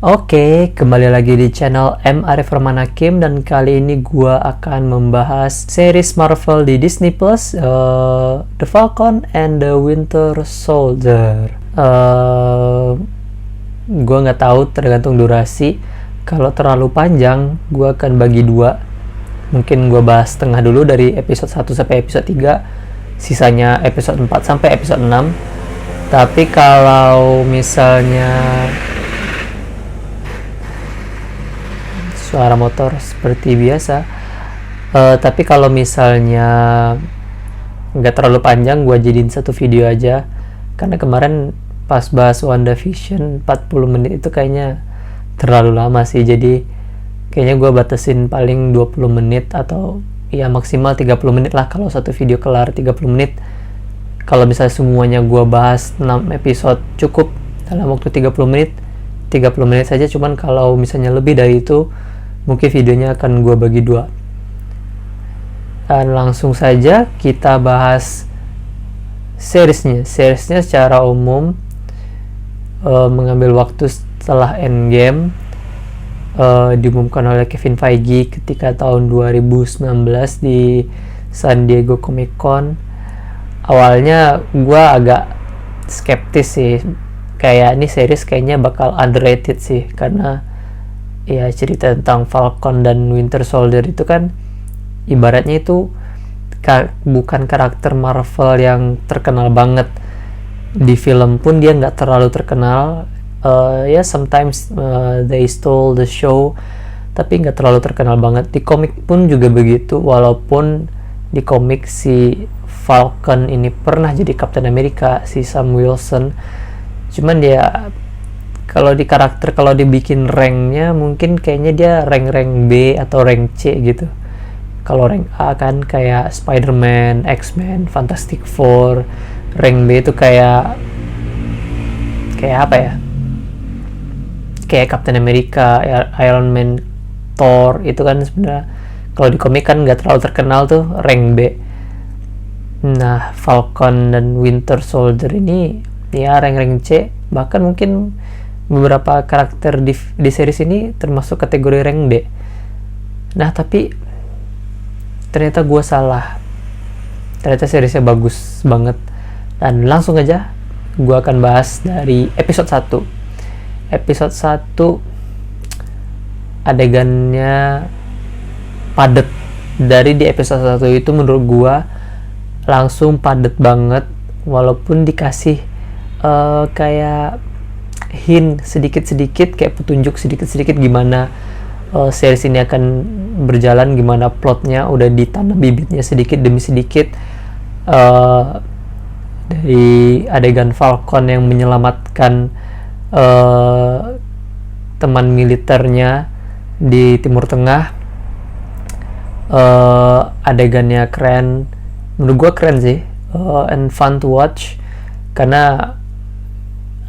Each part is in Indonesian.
Oke, kembali lagi di channel M. Arif Rahman Hakim dan kali ini gua akan membahas series Marvel di Disney Plus, The Falcon and the Winter Soldier. Gua nggak tahu, tergantung durasi. Kalau terlalu panjang, gua akan bagi dua. Mungkin gua bahas setengah dulu dari episode 1 sampai episode 3, sisanya episode 4 sampai episode 6. Tapi kalau misalnya suara motor seperti biasa, tapi kalau misalnya nggak terlalu panjang, gue jadiin satu video aja, karena kemarin pas bahas WandaVision 40 menit itu kayaknya terlalu lama sih. Jadi kayaknya gue batasin paling 20 menit atau ya maksimal 30 menit lah kalau satu video kelar 30 menit. Kalau misalnya semuanya gue bahas 6 episode cukup dalam waktu 30 menit saja. Cuman kalau misalnya lebih dari itu, mungkin videonya akan gue bagi dua. Dan langsung saja kita bahas seriesnya secara umum. Mengambil waktu setelah Endgame, diumumkan oleh Kevin Feige ketika tahun 2019 di San Diego Comic Con. Awalnya gue agak skeptis sih, kayak ini series kayaknya bakal underrated sih, karena ya cerita tentang Falcon dan Winter Soldier itu kan ibaratnya itu bukan karakter Marvel yang terkenal banget. Di film pun dia nggak terlalu terkenal, ya sometimes they stole the show, tapi nggak terlalu terkenal banget. Di komik pun juga begitu, walaupun di komik si Falcon ini pernah jadi Captain America, si Sam Wilson. Cuman dia kalau di karakter, kalau dibikin ranknya, mungkin kayaknya dia rank B atau rank C gitu. Kalau rank A kan kayak Spider-Man, X-Men, Fantastic Four. Rank B itu kayak apa ya? Kayak Captain America, Iron Man, Thor. Itu kan sebenarnya kalau di komik kan nggak terlalu terkenal tuh, rank B. Nah, Falcon dan Winter Soldier ini ya rank C, bahkan mungkin beberapa karakter di series ini termasuk kategori rank D. Nah, tapi ternyata gue salah. Ternyata seriesnya bagus banget. Dan langsung aja gue akan bahas dari episode 1. Episode 1 adegannya padet. Dari di episode 1 itu menurut gue langsung padet banget, walaupun dikasih kayak hint sedikit-sedikit, kayak petunjuk sedikit-sedikit gimana series ini akan berjalan, gimana plotnya udah ditanam bibitnya sedikit demi sedikit. Dari adegan Falcon yang menyelamatkan teman militernya di Timur Tengah, adegannya keren, menurut gue keren sih, and fun to watch, karena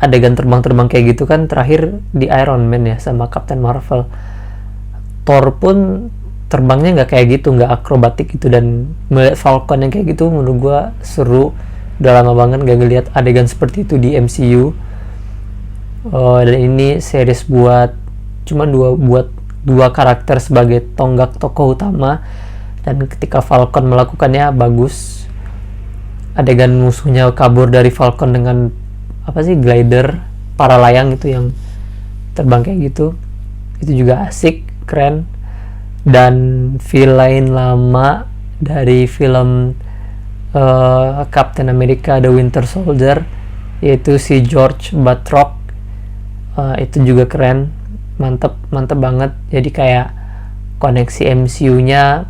adegan terbang-terbang kayak gitu kan terakhir di Iron Man ya sama Captain Marvel. Thor pun terbangnya nggak kayak gitu, nggak akrobatik gitu, dan melihat Falcon yang kayak gitu menurut gua seru. Udah lama banget gak ngeliat adegan seperti itu di MCU. Dan ini series buat dua karakter sebagai tonggak tokoh utama, dan ketika Falcon melakukannya bagus. Adegan musuhnya kabur dari Falcon dengan glider, para layang itu yang terbang kayak gitu, itu juga asik, keren. Dan villain lama dari film Captain America The Winter Soldier, yaitu si George Batroc, itu juga keren, mantep banget. Jadi kayak koneksi MCU-nya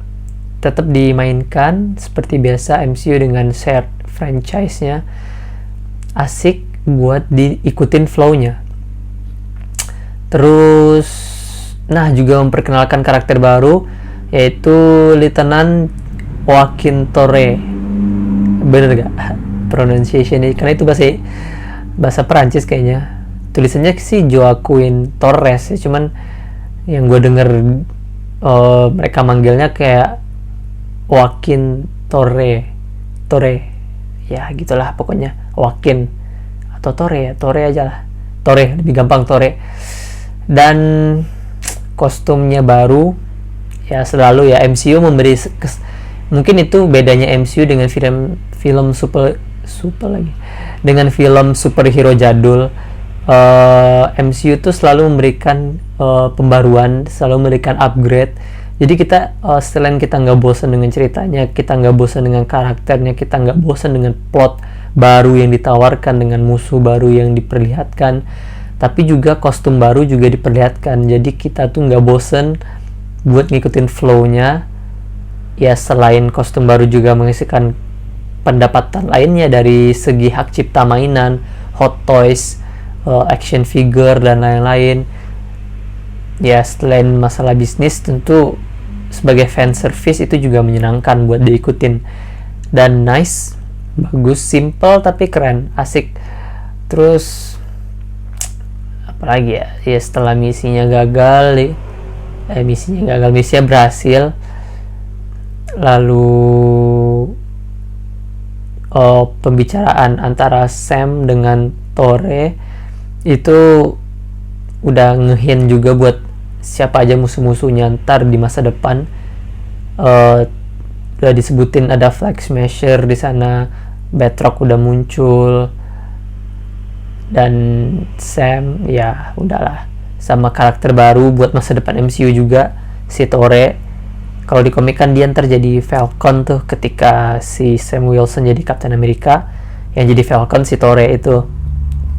tetap dimainkan seperti biasa, MCU dengan shared franchise-nya, asik buat diikutin flow-nya. Terus juga memperkenalkan karakter baru, yaitu Lieutenant Joaquin Torre. Bener gak pronunciation-nya? Karena itu bahasa Perancis kayaknya. Tulisannya sih Joaquin Torres ya, cuman yang gue denger mereka manggilnya kayak Joaquin Torre ya gitulah pokoknya. Joaquin atau Torre aja lah, Torre lebih gampang, Torre. Dan kostumnya baru, ya selalu ya MCU memberi mungkin itu bedanya MCU dengan film super lagi dengan film superhero jadul. MCU tuh selalu memberikan pembaruan, selalu memberikan upgrade. Jadi kita selain kita nggak bosan dengan ceritanya, kita nggak bosan dengan karakternya, kita nggak bosan dengan plot baru yang ditawarkan, dengan musuh baru yang diperlihatkan, tapi juga kostum baru juga diperlihatkan. Jadi kita tuh nggak bosan buat ngikutin flow-nya. Ya selain kostum baru juga mengisikan pendapatan lainnya dari segi hak cipta mainan, hot toys, action figure dan lain-lain. Ya selain masalah bisnis, tentu sebagai fan service itu juga menyenangkan buat diikutin. Dan nice, bagus, simple tapi keren, asik. Terus apalagi ya, ya setelah misinya berhasil, lalu pembicaraan antara Sam dengan Tore itu udah ngehint juga buat siapa aja musuh-musuhnya ntar di masa depan. Udah disebutin ada Flag Smasher di sana, Batroc udah muncul, dan Sam ya udahlah, sama karakter baru buat masa depan MCU juga, si Tore. Kalau di komik kan dia ntar jadi Falcon tuh, ketika si Sam Wilson jadi Captain America, yang jadi Falcon si Tore itu.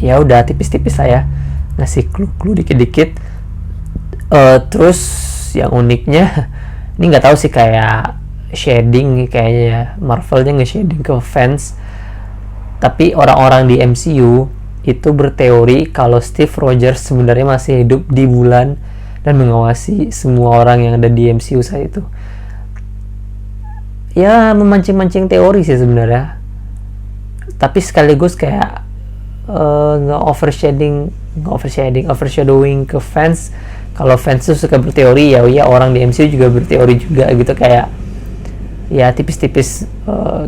Ya udah tipis-tipis lah ya, ngasih clue-clue dikit-dikit. Terus yang uniknya, ini nggak tahu sih, kayak shading kayaknya ya, Marvelnya nge-shading ke fans, tapi orang-orang di MCU itu berteori kalau Steve Rogers sebenarnya masih hidup di bulan dan mengawasi semua orang yang ada di MCU saat itu. Ya memancing-mancing teori sih sebenarnya, tapi sekaligus kayak overshadowing ke fans. Kalau fans tuh suka berteori, ya orang di MCU juga berteori juga gitu, kayak ya tipis-tipis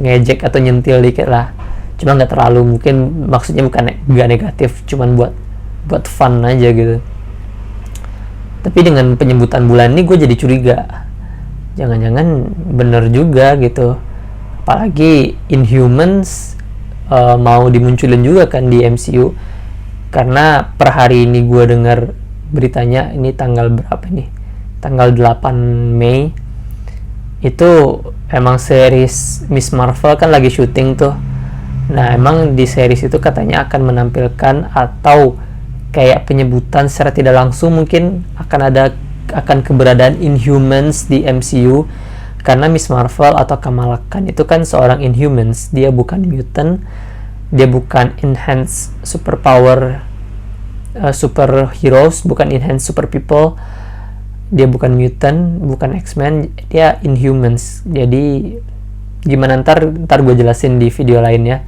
ngejek atau nyentil dikit lah, cuma nggak terlalu, mungkin maksudnya bukan nggak negatif, cuman buat fun aja gitu. Tapi dengan penyebutan bulan ini gue jadi curiga, jangan-jangan bener juga gitu. Apalagi Inhumans mau dimunculin juga kan di MCU, karena per hari ini gue dengar beritanya, ini tanggal berapa nih, tanggal 8 Mei itu emang series Miss Marvel kan lagi syuting tuh. Nah emang di series itu katanya akan menampilkan atau kayak penyebutan secara tidak langsung mungkin akan keberadaan Inhumans di MCU, karena Miss Marvel atau Kamala Khan itu kan seorang Inhumans, dia bukan mutant, dia bukan enhanced superpower superheroes, bukan enhanced super people, dia bukan mutant, bukan X-Men, dia Inhumans. Jadi gimana ntar gue jelasin di video lainnya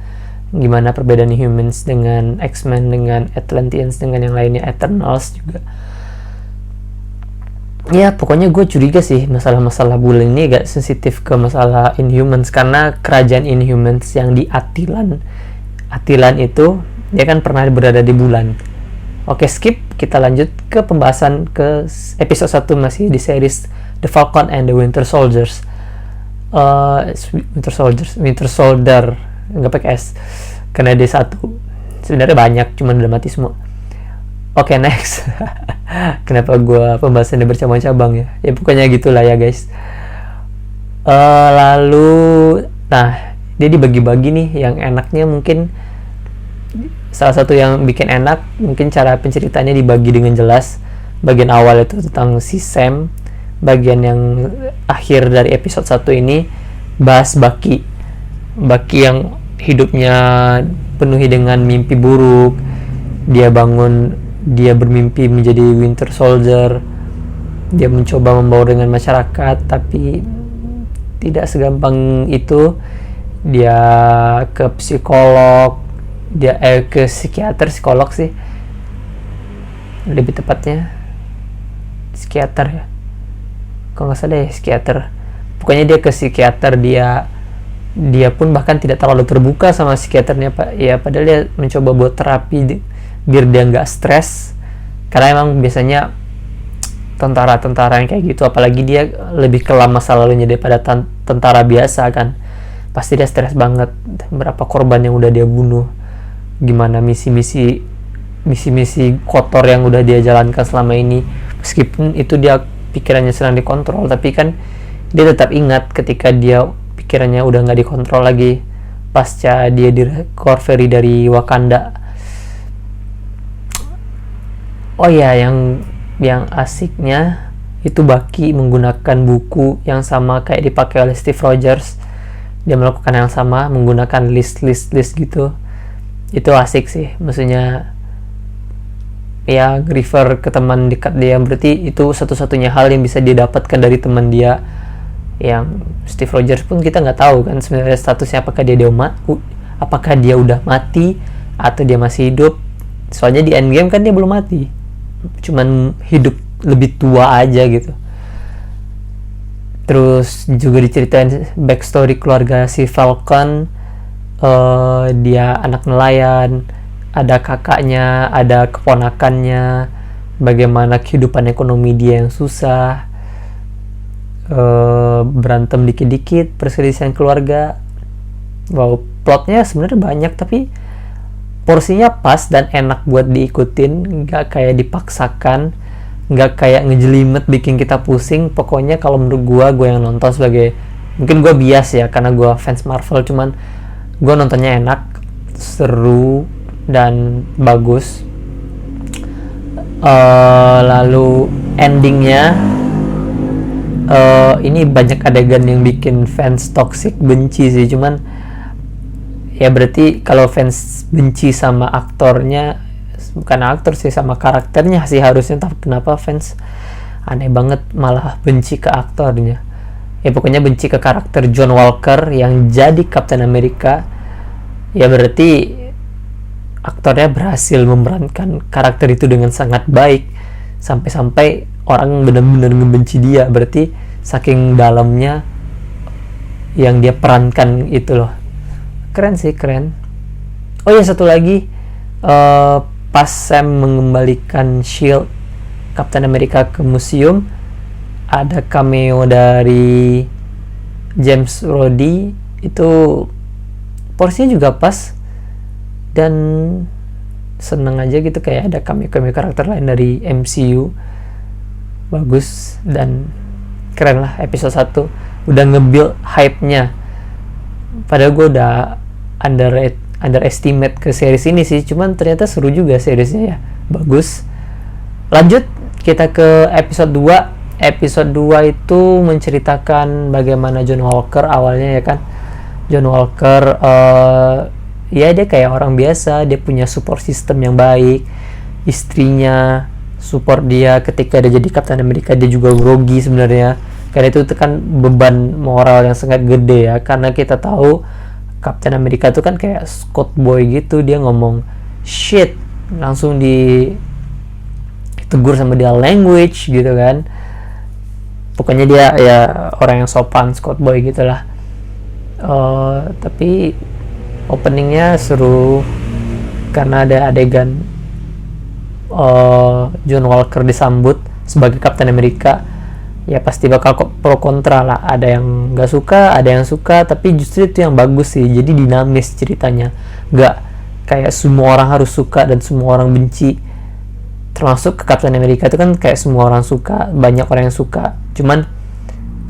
gimana perbedaan Inhumans dengan X-Men, dengan Atlanteans, dengan yang lainnya, Eternals juga. Ya pokoknya gue curiga sih masalah-masalah bulan ini agak sensitif ke masalah Inhumans, karena kerajaan Inhumans yang di Attilan itu dia kan pernah berada di bulan. Oke, skip, kita lanjut ke pembahasan ke episode 1 masih di series The Falcon and the Winter Soldier, nggak pakai S karena D1 sebenarnya banyak, cuman udah mati semua. Oke, next. Kenapa gue pembahasannya bercabang-cabang ya? Ya pokoknya gitulah ya guys. Lalu, nah dia dibagi-bagi nih, yang enaknya mungkin salah satu yang bikin enak mungkin cara penceritanya dibagi dengan jelas. Bagian awal itu tentang si Sam, bagian yang akhir dari episode 1 ini bahas Bucky yang hidupnya penuhi dengan mimpi buruk. Dia bermimpi menjadi Winter Soldier, dia mencoba membaur dengan masyarakat tapi tidak segampang itu. Dia ke psikolog, ke psikolog sih lebih tepatnya, psikiater ya, kalau nggak salah ya psikiater. Pokoknya dia ke psikiater, dia pun bahkan tidak terlalu terbuka sama psikiaternya, Pak. Ya padahal dia mencoba buat terapi biar dia nggak stres, karena emang biasanya tentara-tentara yang kayak gitu, apalagi dia lebih kelam masa lalunya daripada tentara biasa kan, pasti dia stres banget. Berapa korban yang udah dia bunuh, gimana misi-misi kotor yang udah dia jalankan selama ini, meskipun itu dia pikirannya sedang dikontrol, tapi kan dia tetap ingat ketika dia pikirannya udah nggak dikontrol lagi pasca dia di recovery dari Wakanda. Oh ya, yang asiknya itu Bucky menggunakan buku yang sama kayak dipakai oleh Steve Rogers. Dia melakukan yang sama, menggunakan list gitu. Itu asik sih, maksudnya ya refer ke teman dekat dia, berarti itu satu-satunya hal yang bisa dia dapatkan dari teman dia. Yang Steve Rogers pun kita nggak tahu kan sebenarnya statusnya, apakah dia udah mati atau dia masih hidup. Soalnya di Endgame kan dia belum mati, cuman hidup lebih tua aja gitu. Terus juga diceritain backstory keluarga si Falcon. Dia anak nelayan, ada kakaknya, ada keponakannya, bagaimana kehidupan ekonomi dia yang susah, berantem dikit-dikit, perselisihan keluarga. Wow, plotnya sebenarnya banyak tapi porsinya pas dan enak buat diikutin, nggak kayak dipaksakan, nggak kayak ngejelimet bikin kita pusing. Pokoknya kalau menurut gue yang nonton sebagai, mungkin gue bias ya karena gue fans Marvel, cuman gue nontonnya enak, seru dan bagus. Lalu endingnya ini banyak adegan yang bikin fans toxic benci sih, cuman ya berarti kalau fans benci sama aktornya, bukan aktor sih, sama karakternya sih harusnya, tapi kenapa fans aneh banget malah benci ke aktornya. Ya pokoknya benci ke karakter John Walker yang jadi Captain America. Ya berarti aktornya berhasil memerankan karakter itu dengan sangat baik, sampai-sampai orang benar-benar ngebenci dia. Berarti saking dalamnya yang dia perankan itu loh. Keren sih, keren. Oh ya, satu lagi, pas Sam mengembalikan shield Captain America ke museum, ada cameo dari James Rhodey. Itu porsinya juga pas dan seneng aja gitu, kayak ada cameo karakter lain dari MCU. Bagus dan keren lah. Episode 1 udah nge-build hype-nya, padahal gue udah underestimate ke series ini sih, cuman ternyata seru juga seriesnya ya, bagus. Lanjut kita ke episode 2. Episode 2 itu menceritakan bagaimana John Walker awalnya, ya kan. John Walker ya dia kayak orang biasa, dia punya support system yang baik, istrinya support dia ketika dia jadi Captain America. Dia juga grogi sebenarnya, karena itu kan beban moral yang sangat gede ya, karena kita tahu Captain America itu kan kayak Scott Boy gitu, dia ngomong shit langsung ditegur sama dia language gitu kan. Pokoknya dia ya orang yang sopan, Scott Boy gitulah. Tapi openingnya seru karena ada adegan John Walker disambut sebagai Captain America. Ya pasti bakal pro kontra lah, ada yang nggak suka, ada yang suka, tapi justru itu yang bagus sih. Jadi dinamis ceritanya, nggak kayak semua orang harus suka dan semua orang benci. Termasuk ke Captain America itu kan kayak semua orang suka, banyak orang yang suka. Cuman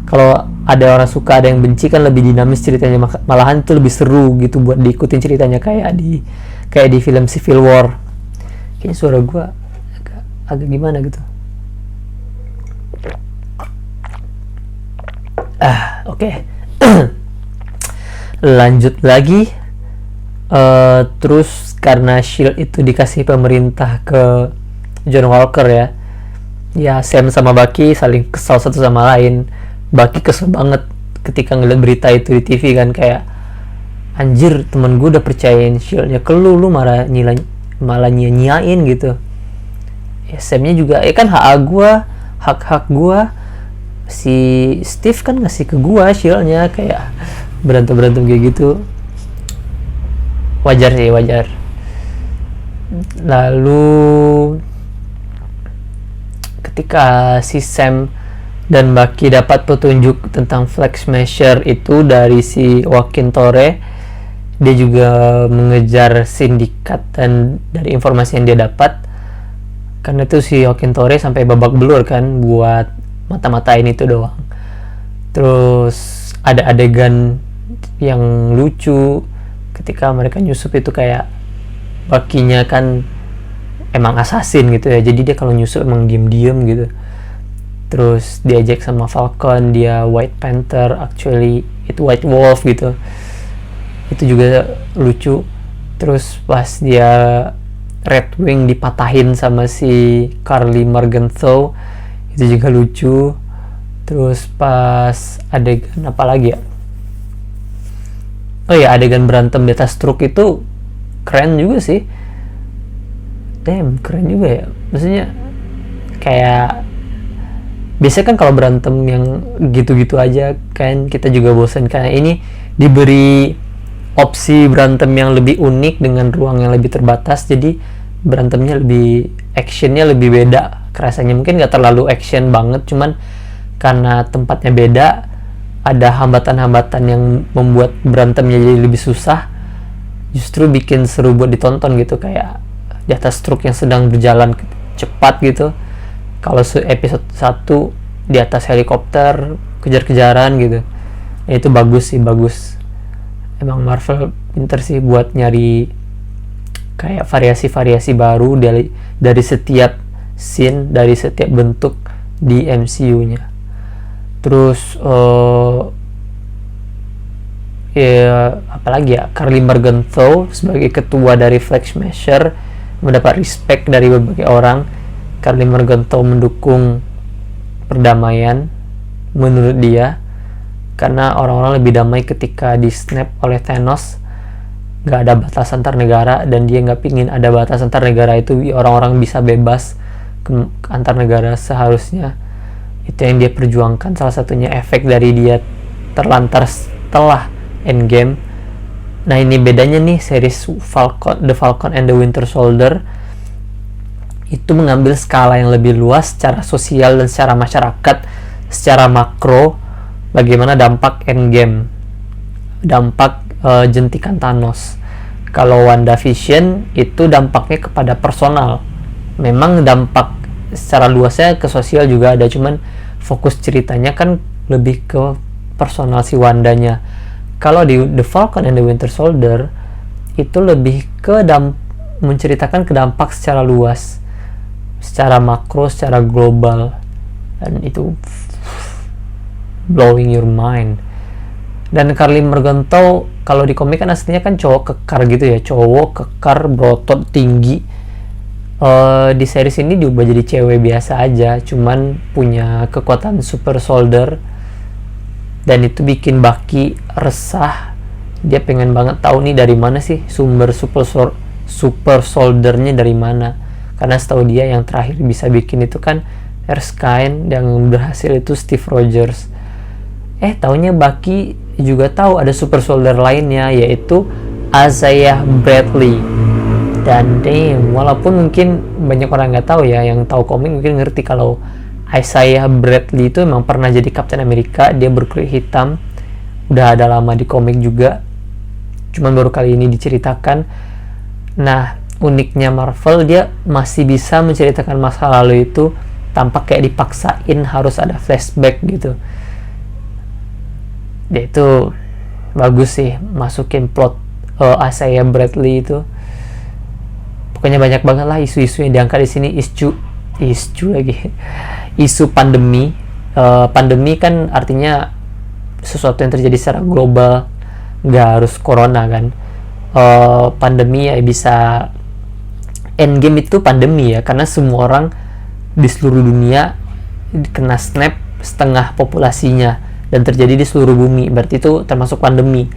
kalau ada orang suka, ada yang benci, kan lebih dinamis ceritanya, malahan itu lebih seru gitu buat diikutin ceritanya, kayak di film Civil War. Kayaknya suara gue agak gimana gitu. Oke. Lanjut lagi. Terus karena shield itu dikasih pemerintah ke John Walker ya Sam sama Bucky saling kesal satu sama lain. Bucky kesel banget ketika ngeliat berita itu di TV kan, kayak anjir, temen gue udah percayain shieldnya ke lu malah nyanyain gitu. Ya Samnya juga kan hak gue, si Steve kan ngasih ke gua shieldnya, kayak berantem kayak gitu. Wajar sih, wajar. Lalu ketika si Sam dan Bucky dapat petunjuk tentang Flag Smasher itu dari si Joaquin Torre, dia juga mengejar sindikat, dan dari informasi yang dia dapat, karena itu si Joaquin Torre sampai babak belur kan buat mata-matain itu doang. Terus ada adegan yang lucu ketika mereka nyusup itu, kayak Bucky-nya kan emang assassin gitu ya, jadi dia kalau nyusup emang diem-diem gitu. Terus diajak sama Falcon, dia White Panther, actually itu White Wolf gitu, itu juga lucu. Terus pas dia Red Wing dipatahin sama si Karli Morgenthau, itu juga lucu. Terus pas adegan apa lagi ya, oh ya, adegan berantem di atas truk itu keren juga sih. Keren juga ya, maksudnya kayak biasanya kan kalau berantem yang gitu-gitu aja kan kita juga bosan, karena ini diberi opsi berantem yang lebih unik dengan ruang yang lebih terbatas, jadi berantemnya lebih, actionnya lebih beda kerasanya. Mungkin gak terlalu action banget, cuman karena tempatnya beda, ada hambatan-hambatan yang membuat berantemnya jadi lebih susah, justru bikin seru buat ditonton gitu. Kayak di atas truk yang sedang berjalan cepat gitu, kalau episode 1 di atas helikopter kejar-kejaran gitu, ya itu bagus sih, bagus. Emang Marvel pinter sih buat nyari kayak variasi-variasi baru dari setiap scene, dari setiap bentuk di MCU-nya. Terus ya apalagi ya, Karli Morgenthau sebagai ketua dari Flag Smasher mendapat respect dari berbagai orang. Karli Morgenthau mendukung perdamaian menurut dia, karena orang-orang lebih damai ketika di snap oleh Thanos. Gak ada batas antar negara, dan dia gak pingin ada batas antar negara itu, orang-orang bisa bebas ke antar negara seharusnya. Itu yang dia perjuangkan, salah satunya efek dari dia terlantar setelah Endgame. Nah ini bedanya nih, series The Falcon and the Winter Soldier itu mengambil skala yang lebih luas secara sosial dan secara masyarakat, secara makro, bagaimana dampak Endgame, dampak jentikan Thanos. Kalau WandaVision itu dampaknya kepada personal, memang dampak secara luasnya ke sosial juga ada, cuman fokus ceritanya kan lebih ke personal si Wandanya. Kalau di The Falcon and the Winter Soldier itu lebih ke menceritakan ke dampak secara luas, secara makro, secara global, dan itu blowing your mind. Dan Karli Morgenthau kalau di komik kan aslinya kan cowok kekar gitu ya, cowok kekar, berotot, tinggi. Di series ini diubah jadi cewek biasa aja, cuman punya kekuatan super soldier, dan itu bikin Bucky resah. Dia pengen banget tahu nih dari mana sih sumber super soldiernya dari mana, karena setahu dia yang terakhir bisa bikin itu kan Erskine, yang berhasil itu Steve Rogers. Taunya Bucky juga tahu ada super soldier lainnya, yaitu Isaiah Bradley. Dan walaupun mungkin banyak orang nggak tahu ya, yang tahu komik mungkin ngerti kalau Isaiah Bradley itu emang pernah jadi Captain America. Dia berkulit hitam, udah ada lama di komik juga, cuman baru kali ini diceritakan. Nah uniknya Marvel, dia masih bisa menceritakan masa lalu itu tanpa kayak dipaksain harus ada flashback gitu. Dia itu bagus sih masukin plot Isaiah Bradley itu. Pokoknya banyak banget lah isu-isu yang diangkat di sini. Isu lagi isu pandemi. Pandemi kan artinya sesuatu yang terjadi secara global, nggak harus corona kan. Pandemi ya bisa, Endgame itu pandemi ya, karena semua orang di seluruh dunia kena snap setengah populasinya, dan terjadi di seluruh bumi, berarti itu termasuk pandemi.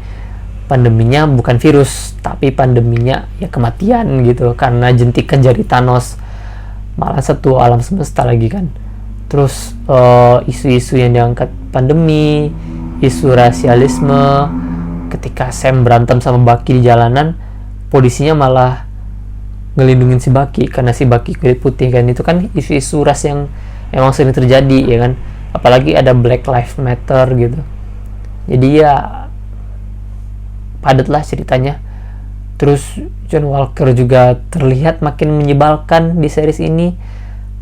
Pandeminya bukan virus, tapi pandeminya ya kematian gitu, karena jentikan jari Thanos, malah satu alam semesta lagi kan. Terus isu-isu yang diangkat pandemi, isu rasialisme, ketika Sam berantem sama Bucky di jalanan, polisinya malah ngelindungin si Bucky karena si Bucky kulit putih kan. Itu kan isu-isu ras yang emang sering terjadi ya kan, apalagi ada Black Lives Matter gitu. Jadi ya padat lah ceritanya. Terus John Walker juga terlihat makin menyebalkan di series ini.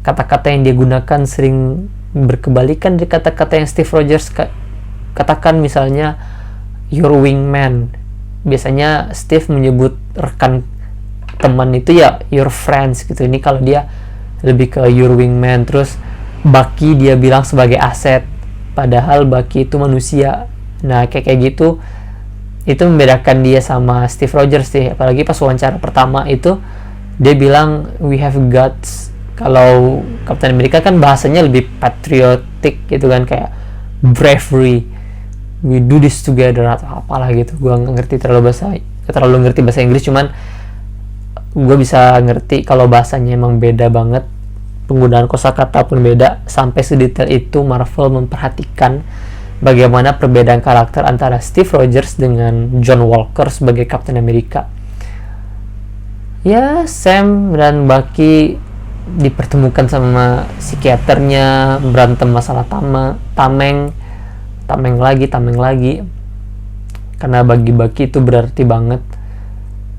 Kata-kata yang dia gunakan sering berkebalikan dari kata-kata yang Steve Rogers katakan, misalnya your wingman. Biasanya Steve menyebut rekan teman itu ya your friends gitu. Ini kalau dia lebih ke your wingman. Terus Bucky dia bilang sebagai aset, padahal Bucky itu manusia. Nah kayak gitu, itu membedakan dia sama Steve Rogers sih. Apalagi pas wawancara pertama itu dia bilang we have guts. Kalau Captain America kan bahasanya lebih patriotic gitu kan, kayak bravery, we do this together atau apalah gitu. Gua nggak terlalu ngerti bahasa Inggris, cuman gue bisa ngerti kalau bahasanya emang beda banget, penggunaan kosakata pun beda. Sampai sedetail itu Marvel memperhatikan bagaimana perbedaan karakter antara Steve Rogers dengan John Walker sebagai Captain America. Ya, Sam dan Bucky dipertemukan sama psikiaternya, berantem masalah tameng lagi, karena bagi Bucky itu berarti banget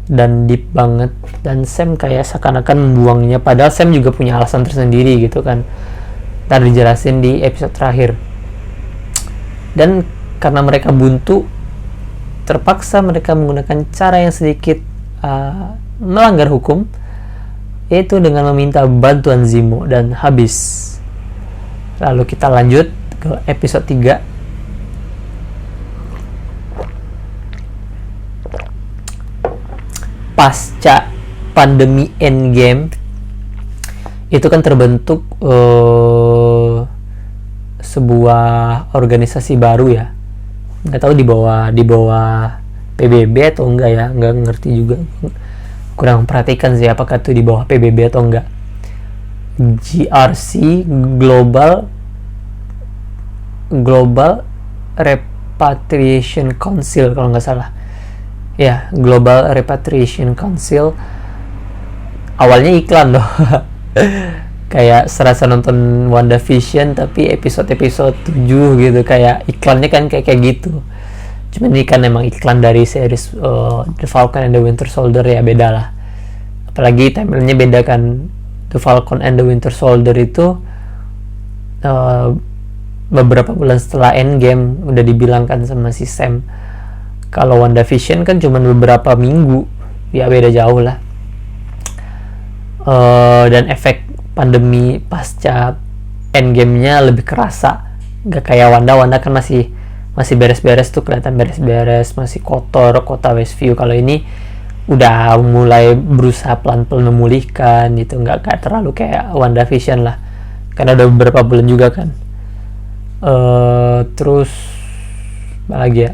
dan deep banget, dan Sam kayak seakan-akan membuangnya, padahal Sam juga punya alasan tersendiri gitu kan. Ntar dijelasin di episode terakhir. Dan karena mereka buntu, terpaksa mereka menggunakan cara yang sedikit melanggar hukum, yaitu dengan meminta bantuan Zemo, dan habis. Lalu kita lanjut ke episode 3. Pasca pandemi Endgame itu kan terbentuk sebuah organisasi baru ya, nggak tahu di bawah PBB atau enggak ya, nggak ngerti juga, kurang perhatikan sih apakah itu di bawah PBB atau enggak. GRC, Global Repatriation Council kalau nggak salah ya, Global Repatriation Council. Awalnya iklan loh kayak serasa nonton WandaVision tapi episode-episode 7 gitu, kayak iklannya kan kayak gitu. Cuman ini kan emang iklan dari series The Falcon and the Winter Soldier, ya beda lah. Apalagi timelinenya beda kan. The Falcon and the Winter Soldier itu beberapa bulan setelah Endgame udah dibilangkan sama si Sam. Kalau WandaVision kan cuma beberapa minggu, ya beda jauh lah. Dan efek pandemi pasca Endgame-nya lebih kerasa, gak kayak Wanda kan masih beres-beres tuh, kelihatan beres-beres, masih kotor kota Westview. Kalau ini udah mulai berusaha pelan-pelan memulihkan gitu, nggak terlalu kayak WandaVision lah, karena udah beberapa bulan juga kan. Terus apa lagi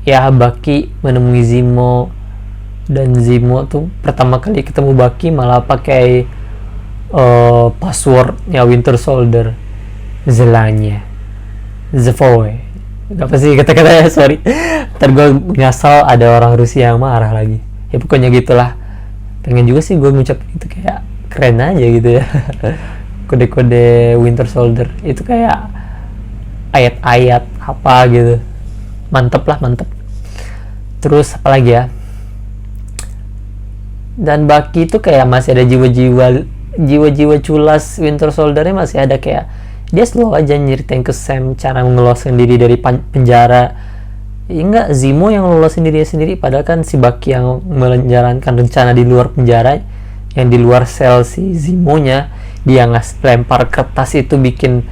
ya, Bucky menemui Zemo, dan Zemo tuh pertama kali ketemu Bucky malah pakai passwordnya Winter Soldier, Zelanya, Zevoy, apa sih kata-katanya, sorry ntar gue ngasal ada orang Rusia yang marah lagi ya, pokoknya gitulah. Pengen juga sih gue ngucap itu, kayak keren aja gitu ya kode-kode Winter Soldier itu kayak ayat-ayat apa gitu, mantep. Terus apa lagi ya, dan Bucky itu kayak masih ada jiwa-jiwa culas Winter Soldier-nya masih ada, kayak dia slow aja nyeritain ke Sam cara mengeloloskan diri dari penjara. Ya enggak, Zemo yang lolosin dirinya sendiri, padahal kan si Bucky yang menjalankan rencana di luar penjara, yang di luar sel si Zemo-nya. Dia lempar kertas itu bikin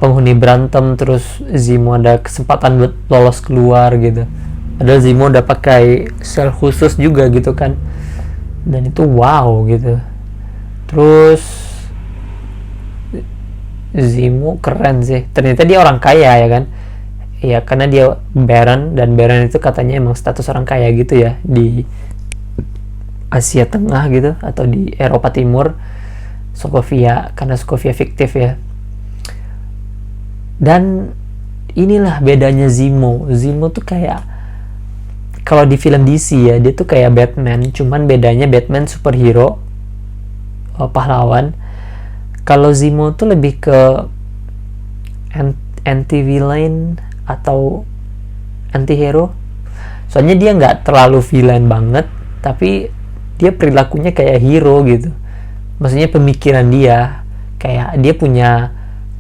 penghuni berantem, terus Zemo ada kesempatan buat lolos keluar gitu, padahal Zemo udah pakai sel khusus juga gitu kan. Dan itu wow gitu. Terus Zemo keren sih, ternyata dia orang kaya ya kan ya, karena dia Baron, dan Baron itu katanya emang status orang kaya gitu ya di Asia Tengah gitu, atau di Eropa Timur, Sokovia, karena Sokovia fiktif ya. Dan inilah bedanya Zemo tuh kayak, kalau di film DC ya dia tuh kayak Batman, cuman bedanya Batman superhero, pahlawan. Kalau Zemo tuh lebih ke anti villain atau anti hero, soalnya dia nggak terlalu villain banget, tapi dia perilakunya kayak hero gitu. Maksudnya pemikiran dia kayak dia punya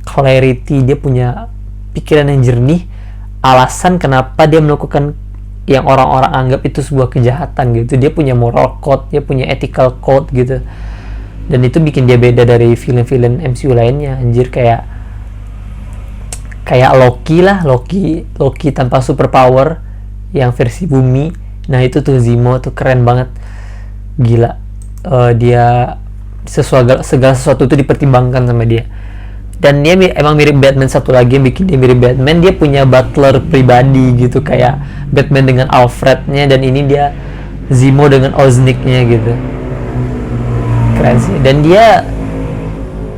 clarity, dia punya pikiran yang jernih, alasan kenapa dia melakukan yang orang-orang anggap itu sebuah kejahatan gitu. Dia punya moral code, dia punya ethical code gitu, dan itu bikin dia beda dari film-film MCU lainnya. Anjir, kayak Loki lah, Loki tanpa superpower yang versi bumi. Nah itu tuh Zemo tuh keren banget, gila. Dia segala sesuatu itu dipertimbangkan sama dia. Dan dia emang mirip Batman. Satu lagi yang bikin dia mirip Batman, dia punya butler pribadi gitu, kayak Batman dengan Alfrednya, dan ini dia Zemo dengan Ozniknya gitu. Keren sih. Dan dia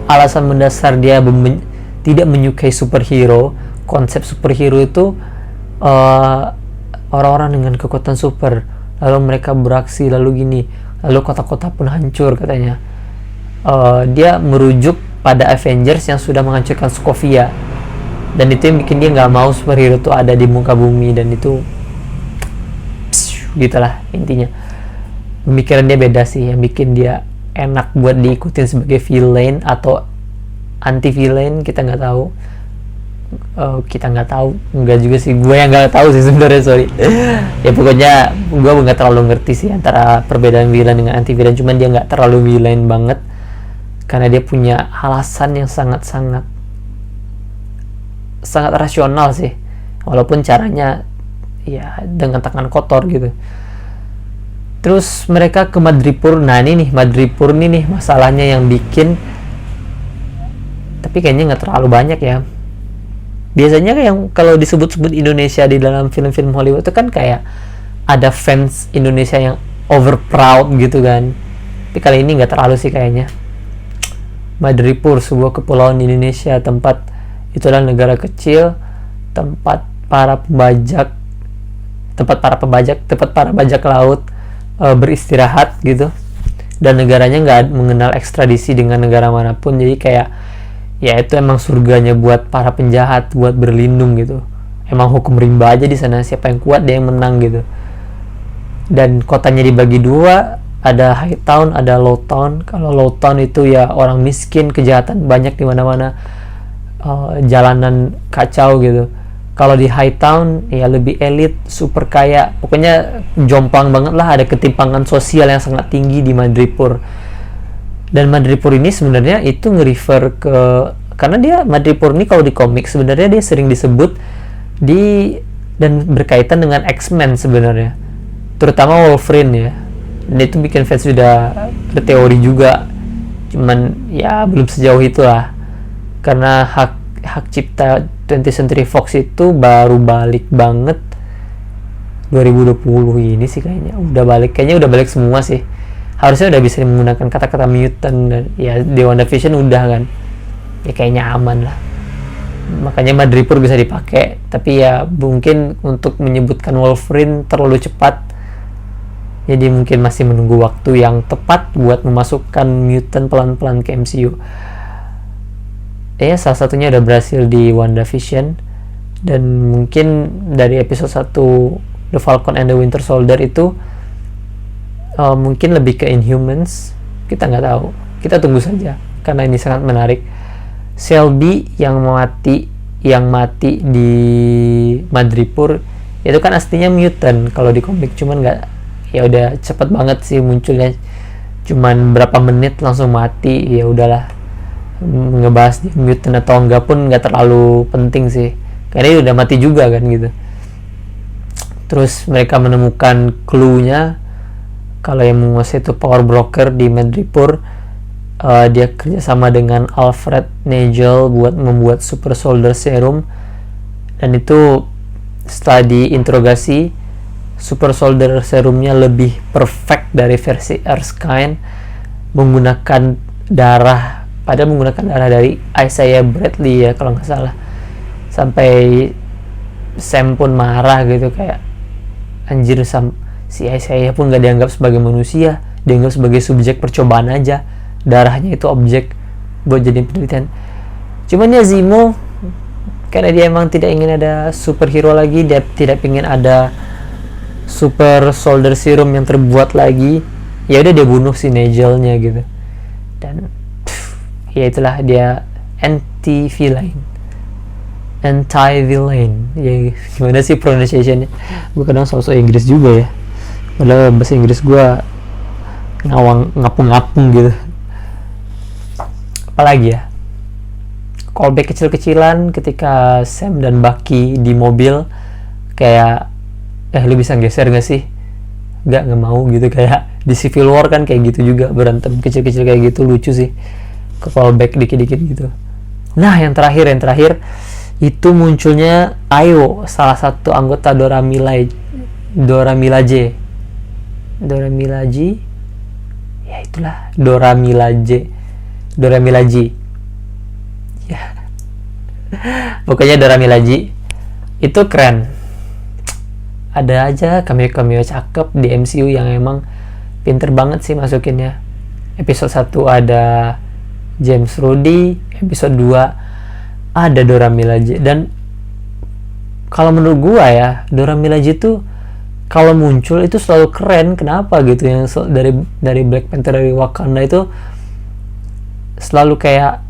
alasan mendasar dia tidak menyukai superhero, konsep superhero itu orang-orang dengan kekuatan super, lalu mereka beraksi, lalu gini, lalu kota-kota pun hancur katanya. Dia merujuk pada Avengers yang sudah menghancurkan Sokovia, dan itu yang bikin dia nggak mau superhero itu ada di muka bumi. Dan itu gitulah intinya. Pemikiran dia beda sih, yang bikin dia enak buat diikutin sebagai villain atau anti villain. Kita nggak tahu, nggak juga sih, gue yang nggak tahu sih sebenarnya, sorry. Ya pokoknya gue nggak terlalu ngerti sih antara perbedaan villain dengan anti villain, cuman dia nggak terlalu villain banget karena dia punya alasan yang sangat rasional sih, walaupun caranya ya dengan tangan kotor gitu. Terus mereka ke Madripoor. Nah ini nih masalahnya yang bikin, tapi kayaknya nggak terlalu banyak ya. Biasanya yang kalau disebut-sebut Indonesia di dalam film-film Hollywood itu kan kayak ada fans Indonesia yang over proud gitu kan, tapi kali ini nggak terlalu sih kayaknya. Madripoor, sebuah kepulauan di Indonesia, tempat itu adalah negara kecil, tempat para bajak laut beristirahat gitu, dan negaranya nggak mengenal ekstradisi dengan negara manapun. Jadi kayak ya itu emang surganya buat para penjahat buat berlindung gitu. Emang hukum rimba aja di sana, siapa yang kuat dia yang menang gitu. Dan kotanya dibagi dua, ada high town, ada low town. Kalau low town itu ya orang miskin, kejahatan banyak di mana-mana, jalanan kacau gitu. Kalau di high town ya lebih elit, super kaya, pokoknya jomplang banget lah. Ada ketimpangan sosial yang sangat tinggi di Madripoor. Dan Madripoor ini sebenarnya itu nge-refer ke, karena dia Madripoor ini kalau di komik sebenarnya dia sering disebut dan berkaitan dengan X-Men sebenarnya, terutama Wolverine ya. Dan itu bikin fans sudah berteori juga, cuman ya belum sejauh itu lah, karena hak cipta 20th Century Fox itu baru balik banget 2020 ini sih kayaknya. Udah balik semua sih, harusnya udah bisa menggunakan kata-kata mutant. Dan ya di WandaVision udah kan, ya kayaknya aman lah, makanya Madripoor bisa dipakai. Tapi ya mungkin untuk menyebutkan Wolverine terlalu cepat, jadi mungkin masih menunggu waktu yang tepat buat memasukkan mutant pelan-pelan ke MCU. Ya salah satunya udah berhasil di WandaVision, dan mungkin dari episode 1 The Falcon and the Winter Soldier itu mungkin lebih ke Inhumans. Kita nggak tahu, kita tunggu saja karena ini sangat menarik. Shelby yang mati di Madripoor itu kan aslinya mutant kalau di komik, cuman nggak, ya udah cepet banget sih munculnya, cuman berapa menit langsung mati. Ya udahlah, ngebahas dia mutant atau enggak pun nggak terlalu penting sih, karena dia udah mati juga kan gitu. Terus mereka menemukan clue-nya kalau yang menguasai itu power broker di Madripoor. Dia kerjasama dengan Alfred Nagel buat membuat super soldier serum, dan itu setelah diinterogasi, super soldier serumnya lebih perfect dari versi Erskine, menggunakan darah dari Isaiah Bradley ya kalau nggak salah. Sampai Sam pun marah gitu, kayak anjir, si Isaiah pun nggak dianggap sebagai manusia, dianggap sebagai subjek percobaan aja, darahnya itu objek. buat jadi penelitian. Cuman ya Zemo, karena dia emang tidak ingin ada superhero lagi, dia tidak ingin ada super soldier serum yang terbuat lagi, ya udah dia bunuh si Nigel-nya gitu. Dan ya itulah, dia anti-villain, ya gimana sih pronunciation-nya. Gue kadang sosok Inggris juga ya, padahal bahasa Inggris gue ngapung-ngapung gitu. Apalagi ya, callback kecil-kecilan ketika Sam dan Bucky di mobil, kayak lu bisa geser gak sih, nggak mau gitu. Kayak di Civil War kan kayak gitu juga, berantem kecil-kecil kayak gitu, lucu sih, ke callback dikit-dikit gitu. Nah yang terakhir itu munculnya Ayo, salah satu anggota Dora Milaje, ya itulah, Dora Milaje ya pokoknya Dora Milaje itu keren. Ada aja cameo cakep di MCU yang emang pinter banget sih masukinnya. Episode 1 ada James Rhodey, episode 2 ada Dora Milaje. Dan kalau menurut gua ya, Dora Milaje tuh kalau muncul itu selalu keren. Kenapa gitu, yang dari Black Panther, dari Wakanda itu selalu kayak,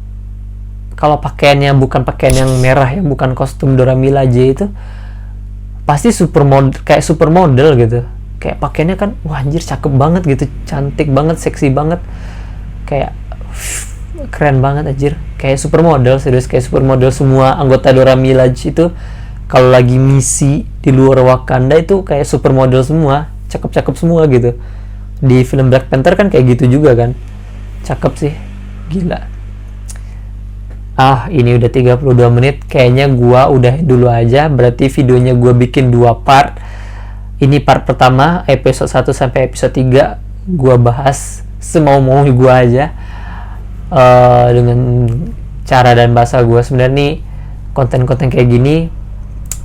kalau pakaiannya bukan pakaian yang merah ya, bukan kostum Dora Milaje, itu pasti kayak supermodel gitu. Kayak pakaiannya kan, wah anjir cakep banget gitu, cantik banget, seksi banget, kayak keren banget anjir, kayak supermodel, serius kayak supermodel. Semua anggota Dora Milaje itu kalau lagi misi di luar Wakanda itu kayak supermodel semua, cakep-cakep semua gitu. Di film Black Panther kan kayak gitu juga kan, cakep sih, gila. Ini udah 32 menit, kayaknya gua udah dulu aja. Berarti videonya gua bikin 2 part. Ini part pertama, episode 1 sampai episode 3 gua bahas semau-mau gua aja, dengan cara dan bahasa gua. Sebenarnya nih konten-konten kayak gini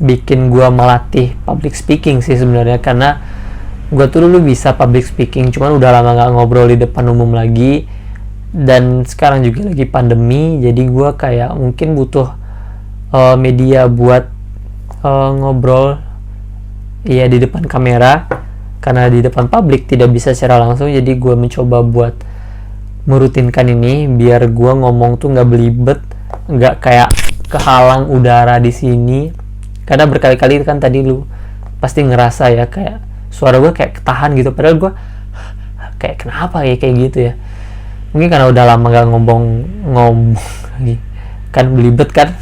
bikin gua melatih public speaking sih sebenarnya, karena gua tuh dulu bisa public speaking, cuman udah lama gak ngobrol di depan umum lagi. Dan sekarang juga lagi pandemi, jadi gue kayak mungkin butuh media buat ngobrol ya di depan kamera, karena di depan publik tidak bisa secara langsung. Jadi gue mencoba buat merutinkan ini biar gue ngomong tuh nggak belibet, nggak kayak kehalang udara di sini. Karena berkali-kali kan tadi lu pasti ngerasa ya, kayak suara gue kayak ketahan gitu, padahal gue kayak kenapa ya kayak gitu ya. Mungkin karena udah lama gak ngomong lagi kan, belibet kan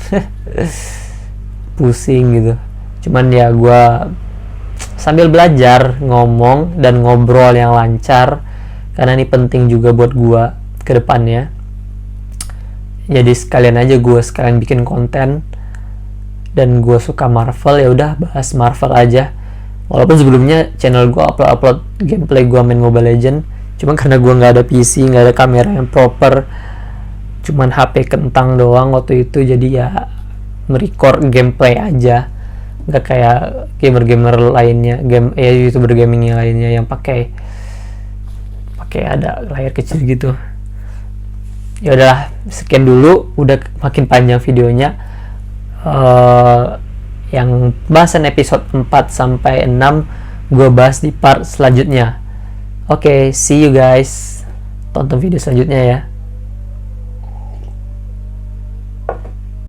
pusing gitu. Cuman ya gue sambil belajar ngomong dan ngobrol yang lancar, karena ini penting juga buat gue ke depannya. Jadi sekalian aja gue sekarang bikin konten, dan gue suka Marvel, ya udah bahas Marvel aja. Walaupun sebelumnya channel gue upload gameplay gue main Mobile Legends, cuman karena gue nggak ada PC, nggak ada kamera yang proper, cuman HP kentang doang waktu itu, jadi ya merecord gameplay aja, nggak kayak gamer-gamer lainnya, youtuber gaming yang lainnya yang pakai ada layar kecil gitu. Ya udahlah, sekian dulu, udah makin panjang videonya. Yang bahasan episode 4 sampai 6 gue bahas di part selanjutnya. Oke, see you guys. Tonton video selanjutnya ya.